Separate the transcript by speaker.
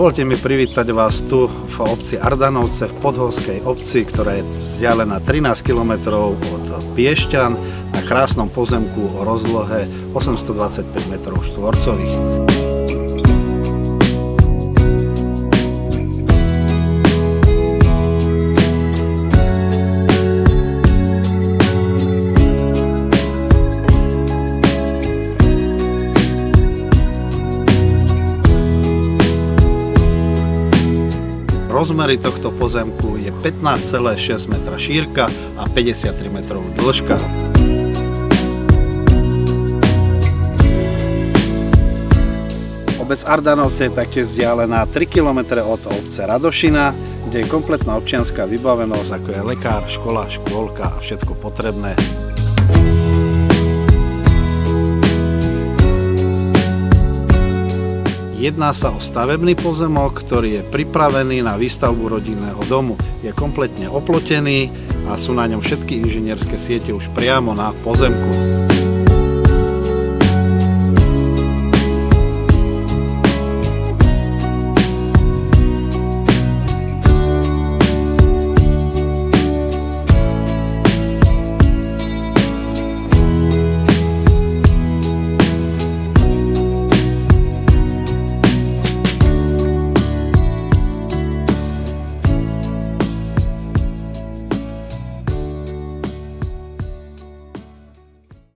Speaker 1: Dovolte mi privítať vás tu v obci Ardanovce, v podhorskej obci, ktorá je vzdialená 13 km od Piešťan na krásnom pozemku o rozlohe 825 m². Rozmery tohto pozemku je 15,6 m šírka a 53 m dĺžka. Obec Ardanovce je taktiež vzdialená 3 km od obce Radošina, kde je kompletná občianska vybavenosť, ako je lekár, škola, škôlka a všetko potrebné. Jedná sa o stavebný pozemok, ktorý je pripravený na výstavbu rodinného domu. Je kompletne oplotený a sú na ňom všetky inžinierské siete už priamo na pozemku.